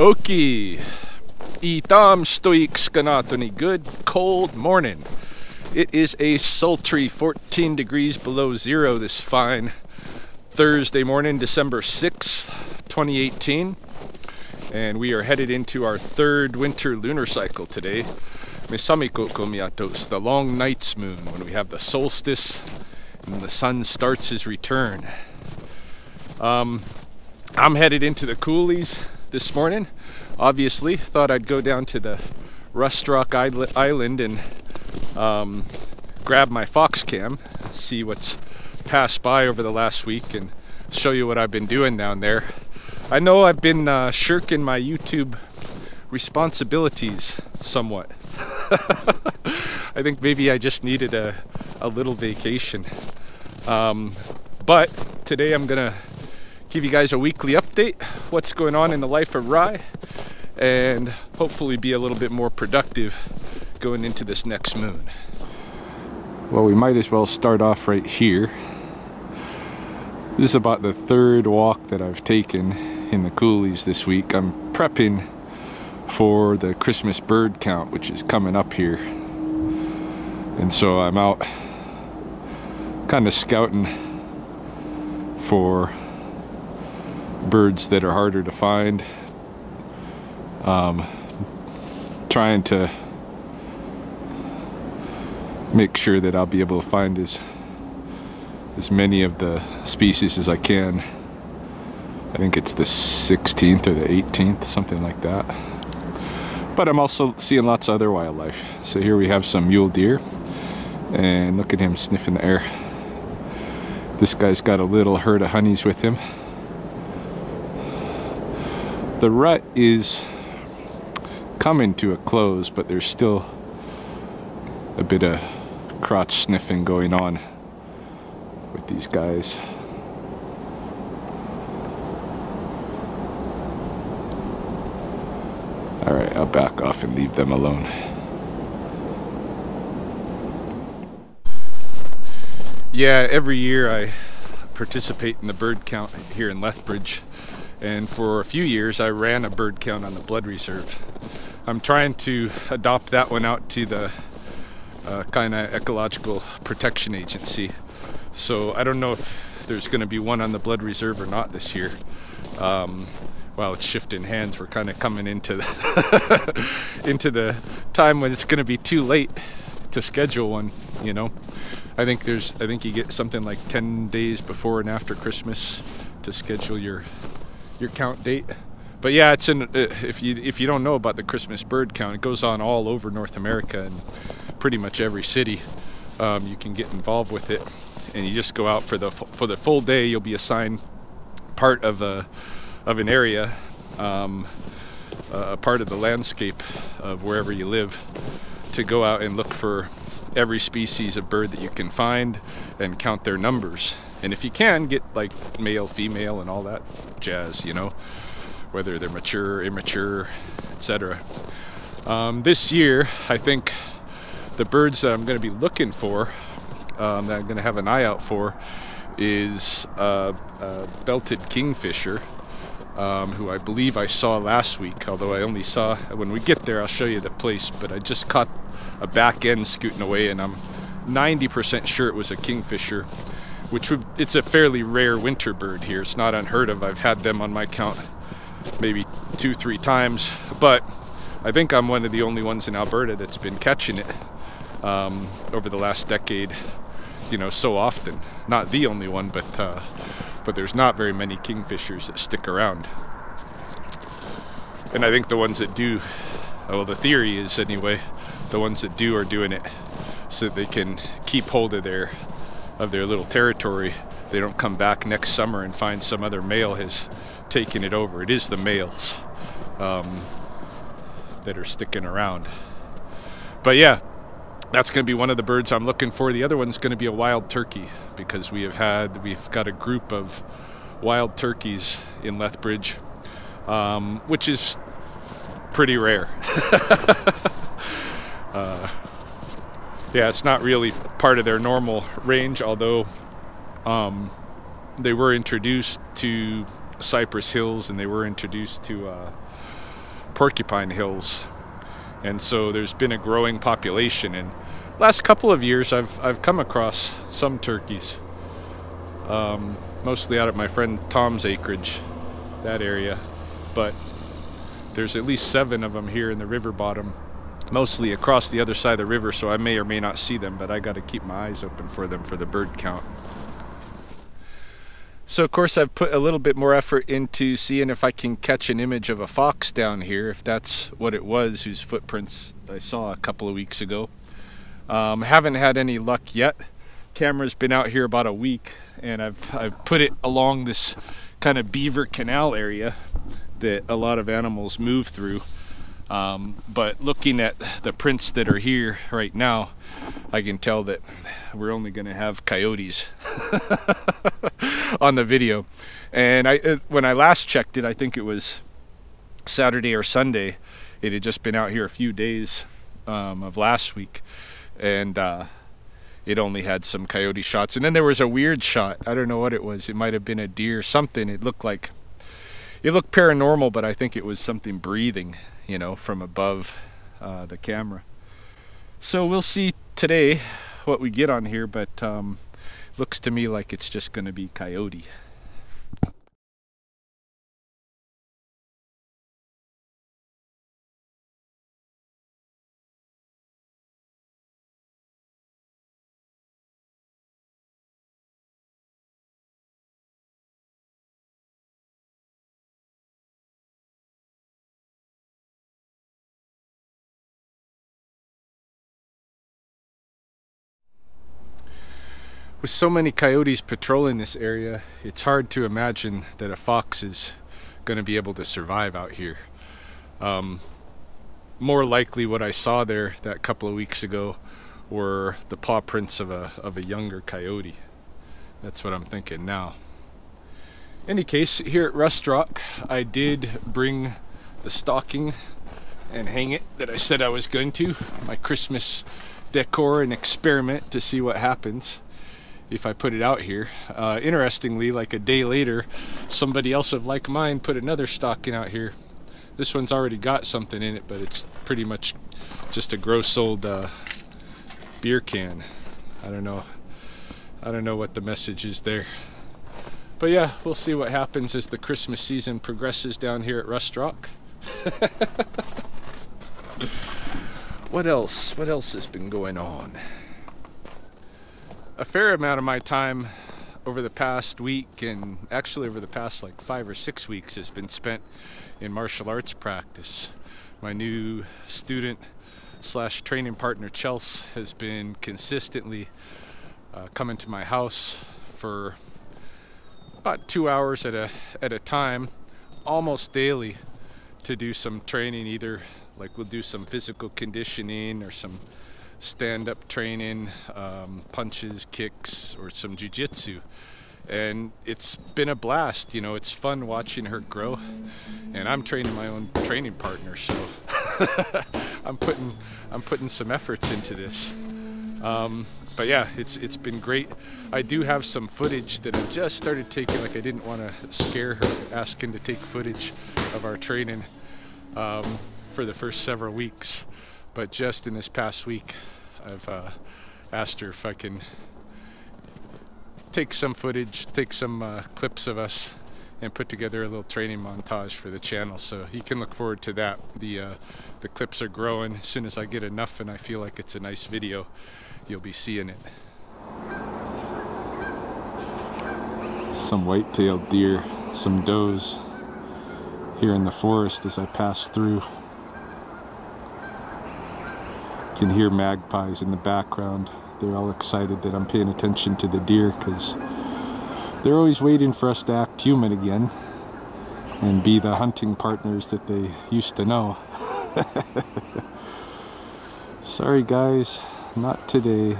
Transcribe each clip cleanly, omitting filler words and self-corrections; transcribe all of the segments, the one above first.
Okie. Itam stoik skanatoni. Good cold morning. It is a sultry 14 degrees below zero this fine Thursday morning, December 6th, 2018. And we are headed into our third winter lunar cycle today. Mesamiko komiatos, the long night's moon, when we have the solstice and the sun starts his return. I'm headed into the coulees this morning. Obviously, thought I'd go down to the Rustrock Island and grab my Foxcam, see what's passed by over the last week, and show you what I've been doing down there. I know I've been shirking my YouTube responsibilities somewhat. I think maybe I just needed a little vacation. But today I'm gonna give you guys a weekly update, what's going on in the life of Rye, and hopefully be a little bit more productive going into this next moon. Well, we might as well start off right here. This is about the third walk that I've taken in the coulees this week. I'm prepping for the Christmas bird count, which is coming up here. And so I'm out kind of scouting for birds that are harder to find. Trying to make sure that I'll be able to find as many of the species as I can. I think it's the 16th or the 18th, something like that. But I'm also seeing lots of other wildlife. So here we have some mule deer, and look at him sniffing the air. This guy's got a little herd of honeys with him. The rut is coming to a close, but there's still a bit of crotch sniffing going on with these guys. Alright, I'll back off and leave them alone. Yeah, every year I participate in the bird count here in Lethbridge, and for a few years I ran a bird count on the Blood Reserve. I'm trying to adopt that one out to the kind of Ecological Protection Agency. So I don't know if there's going to be one on the Blood Reserve or not this year. While it's shifting hands, we're kind of coming into the into the time when it's going to be too late to schedule one, you know. I think you get something like 10 days before and after Christmas to schedule your count date. But yeah, it's in if you don't know about the Christmas bird count, it goes on all over North America and pretty much every city. You can get involved with it, and you just go out for the full day. You'll be assigned part of an area, a part of the landscape of wherever you live, to go out and look for every species of bird that you can find and count their numbers. And if you can, get like male, female, and all that jazz, you know, whether they're mature, immature, etc. This year, I think the birds that I'm going to be looking for, that I'm going to have an eye out for, is a belted kingfisher, who I believe I saw last week, although I only saw, when we get there I'll show you the place, but I just caught a back end scooting away, and I'm 90% sure it was a kingfisher, it's a fairly rare winter bird here. It's not unheard of. I've had them on my count maybe 2-3 times, but I think I'm one of the only ones in Alberta that's been catching it over the last decade, you know, so often. Not the only one, but there's not very many kingfishers that stick around. And I think the ones that do, well, the theory is anyway, the ones that do are doing it so that they can keep hold of their little territory. They don't come back next summer and find some other male has taken it over. It is the males that are sticking around. But yeah, that's going to be one of the birds I'm looking for. The other one's going to be a wild turkey, because we've got a group of wild turkeys in Lethbridge, which is pretty rare. Yeah, it's not really part of their normal range, although they were introduced to Cypress Hills, and they were introduced to porcupine hills, and so there's been a growing population. And last couple of years I've come across some turkeys, mostly out at my friend Tom's acreage, that area, but there's at least 7 of them here in the river bottom, mostly across the other side of the river, so I may or may not see them, but I got to keep my eyes open for them for the bird count. So of course I've put a little bit more effort into seeing if I can catch an image of a fox down here, if that's what it was whose footprints I saw a couple of weeks ago. Haven't had any luck yet. Camera's been out here about a week, and I've put it along this kind of beaver canal area that a lot of animals move through. But looking at the prints that are here right now, I can tell that we're only going to have coyotes on the video. And when I last checked it, I think it was Saturday or Sunday. It had just been out here a few days of last week, and it only had some coyote shots. And then there was a weird shot. I don't know what it was. It might have been a deer, something. It looked paranormal, but I think it was something breathing, you know, from above the camera. So we'll see today what we get on here, but looks to me like it's just going to be coyote. With so many coyotes patrolling this area, it's hard to imagine that a fox is going to be able to survive out here. More likely what I saw there that couple of weeks ago were the paw prints of a younger coyote. That's what I'm thinking now. Any case, here at Rust Rock, I did bring the stocking and hang it that I said I was going to. My Christmas decor and experiment to see what happens if I put it out here. Interestingly, like a day later, somebody else of like mind put another stocking out here. This one's already got something in it, but it's pretty much just a gross old beer can. I don't know what the message is there. But yeah, we'll see what happens as the Christmas season progresses down here at Rust Rock. What else has been going on? A fair amount of my time over the past week, and actually over the past like 5 or 6 weeks, has been spent in martial arts practice. My new student slash training partner Chelsea has been consistently coming to my house for about 2 hours at a time, almost daily, to do some training. Either like we'll do some physical conditioning or some stand-up training, punches, kicks, or some jiu-jitsu. And it's been a blast. You know, it's fun watching her grow, and I'm training my own training partner, so I'm putting some efforts into this. But yeah, it's been great. I do have some footage that I've just started taking. Like, I didn't want to scare her, asking to take footage of our training for the first several weeks. But just in this past week, I've asked her if I can take some footage, take some clips of us, and put together a little training montage for the channel. So you can look forward to that. The clips are growing. As soon as I get enough and I feel like it's a nice video, you'll be seeing it. Some white-tailed deer, some does here in the forest as I pass through. Can hear magpies in the background. They're all excited that I'm paying attention to the deer, because they're always waiting for us to act human again and be the hunting partners that they used to know. Sorry guys, not today.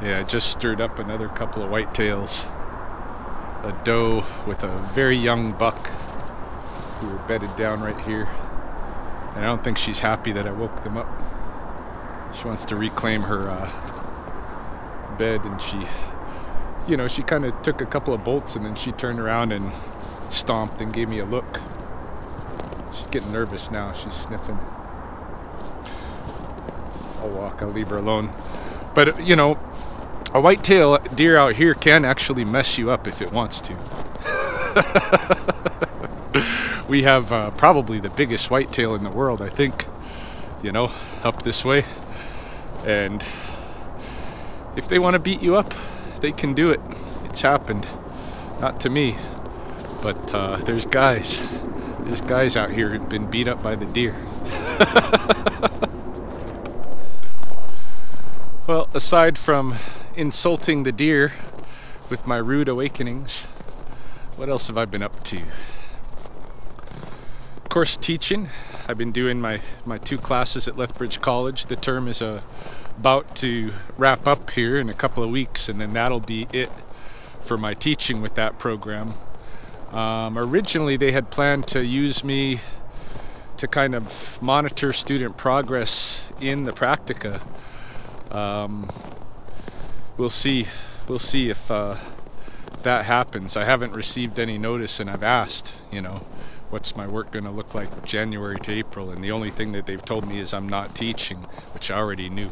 Yeah, I just stirred up another couple of whitetails. A doe with a very young buck who were bedded down right here. And I don't think she's happy that I woke them up. She wants to reclaim her bed, and you know, she kind of took a couple of bolts and then she turned around and stomped and gave me a look. She's getting nervous now. She's sniffing. I'll walk. I'll leave her alone. But, you know, a whitetail deer out here can actually mess you up if it wants to. We have probably the biggest whitetail in the world, I think, you know, up this way. And if they want to beat you up, they can do it. It's happened. Not to me, but there's guys out here who've been beat up by the deer. Well, aside from insulting the deer with my rude awakenings, what else have I been up to? Of course, teaching. I've been doing my 2 classes at Lethbridge College. The term is about to wrap up here in a couple of weeks, and then that'll be it for my teaching with that program. Originally, they had planned to use me to kind of monitor student progress in the practica. We'll see if that happens. I haven't received any notice, and I've asked, you know, what's my work going to look like January to April, and the only thing that they've told me is I'm not teaching, which I already knew.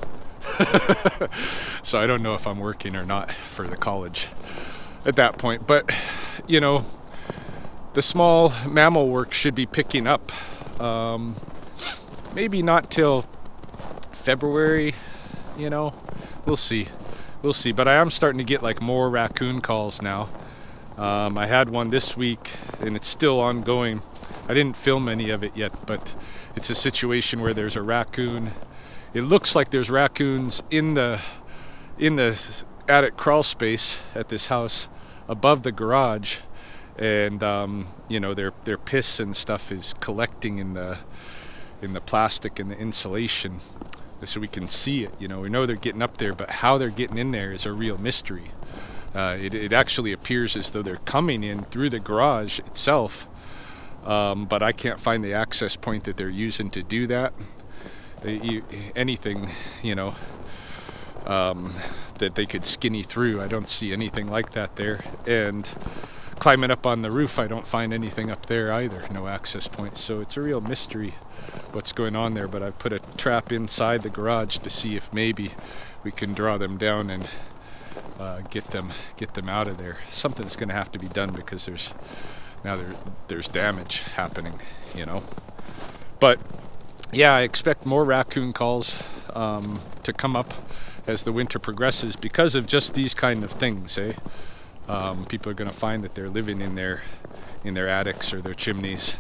So I don't know if I'm working or not for the college at that point. But, you know, the small mammal work should be picking up. Maybe not till February, you know, we'll see. But I am starting to get like more raccoon calls now. I had one this week and it's still ongoing. I didn't film any of it yet, but it's a situation where there's a raccoon. It looks like there's raccoons in the attic crawl space at this house above the garage, and you know, their piss and stuff is collecting in the plastic and the insulation, so we can see it. You know, we know they're getting up there, but how they're getting in there is a real mystery. It actually appears as though they're coming in through the garage itself, but I can't find the access point that they're using to do that. Anything, you know, that they could skinny through, I don't see anything like that there. And climbing up on the roof, I don't find anything up there either, no access points. So it's a real mystery what's going on there, but I've put a trap inside the garage to see if maybe we can draw them down and get them out of there. Something's going to have to be done because there's damage happening, you know. But yeah, I expect more raccoon calls to come up as the winter progresses because of just these kind of things, eh? People are going to find that they're living in their attics or their chimneys,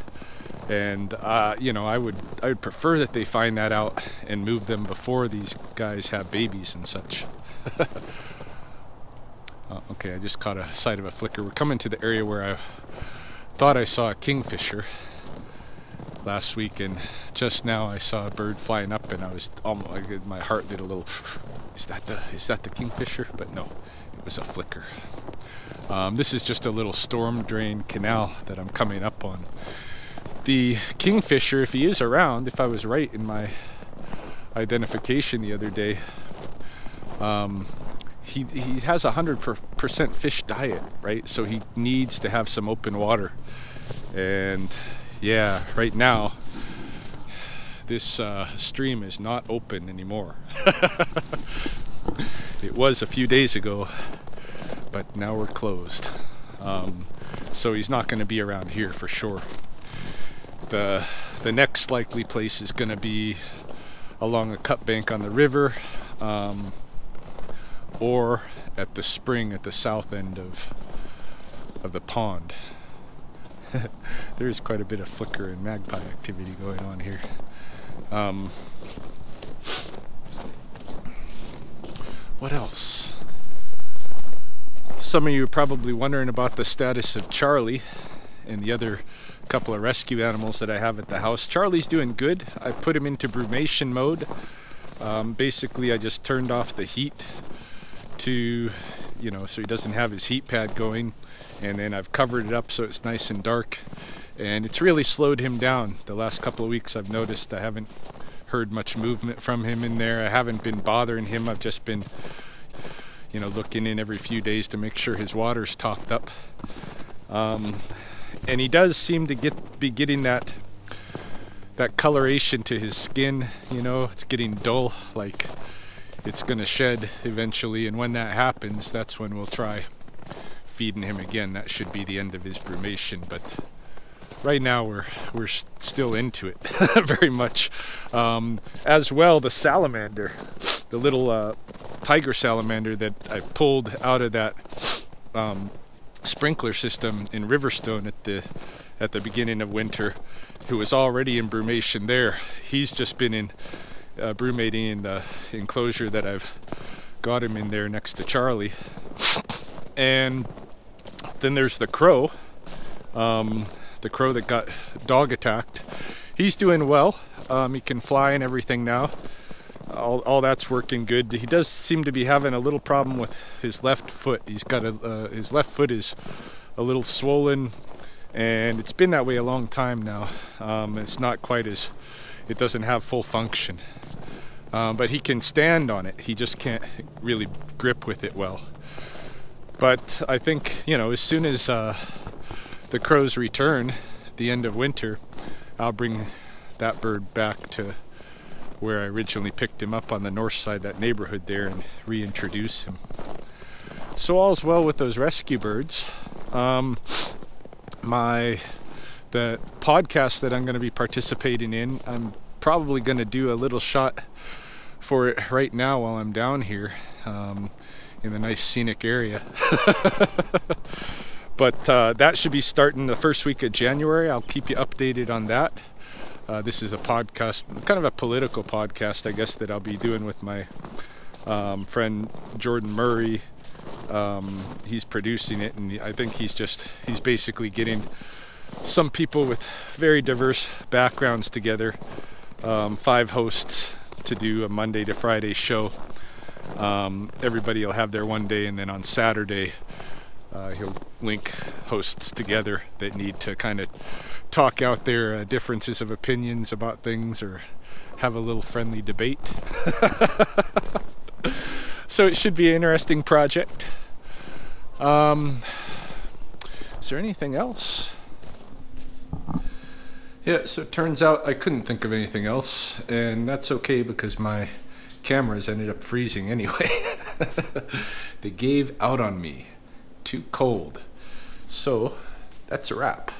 and you know, I would prefer that they find that out and move them before these guys have babies and such. Okay, I just caught a sight of a flicker. We're coming to the area where I thought I saw a kingfisher last week, and just now I saw a bird flying up, and I was almost, my heart did a little. Is that the kingfisher? But no, it was a flicker. This is just a little storm drain canal that I'm coming up on. The kingfisher, if he is around, if I was right in my identification the other day, he has 100% fish diet, right? So he needs to have some open water. And yeah, right now this stream is not open anymore. It was a few days ago, but now we're closed. So he's not going to be around here for sure. The next likely place is going to be along a cut bank on the river, or at the spring at the south end of the pond. There is quite a bit of flicker and magpie activity going on here. What else? Some of you are probably wondering about the status of Charlie and the other couple of rescue animals that I have at the house. Charlie's doing good. I put him into brumation mode. Basically, I just turned off the heat to, you know, so he doesn't have his heat pad going, and then I've covered it up so it's nice and dark, and it's really slowed him down. The last couple of weeks I've noticed I haven't heard much movement from him in there. I haven't been bothering him. I've just been, you know, looking in every few days to make sure his water's topped up. And he does seem to be getting that coloration to his skin. You know, it's getting dull, like it's gonna shed eventually, and when that happens, that's when we'll try feeding him again. That should be the end of his brumation, but right now we're still into it very much. As well, the salamander, the little tiger salamander that I pulled out of that sprinkler system in Riverstone at the beginning of winter, who was already in brumation there. He's just been in brumating in the enclosure that I've got him in there next to Charlie. And then there's the crow that got dog attacked. He's doing well. He can fly and everything now. All that's working good. He does seem to be having a little problem with his left foot. He's got his left foot is a little swollen, and it's been that way a long time now. It's not quite as, it doesn't have full function, but he can stand on it. He just can't really grip with it well. But I think, you know, as soon as the crows return at the end of winter, I'll bring that bird back to where I originally picked him up on the north side, that neighborhood there, and reintroduce him. So all's well with those rescue birds. The podcast that I'm going to be participating in, I'm probably going to do a little shot for it right now while I'm down here in a nice scenic area. But that should be starting the first week of January. I'll keep you updated on that. This is a podcast, kind of a political podcast, I guess, that I'll be doing with my friend Jordan Murray. He's producing it, and I think he's basically getting some people with very diverse backgrounds together, 5 hosts, to do a Monday to Friday show. Everybody will have their one day, and then on Saturday he'll link hosts together that need to kind of talk out their differences of opinions about things, or have a little friendly debate. So it should be an interesting project. Is there anything else? Yeah, so it turns out I couldn't think of anything else, and that's okay because my cameras ended up freezing anyway. They gave out on me. Too cold. So that's a wrap.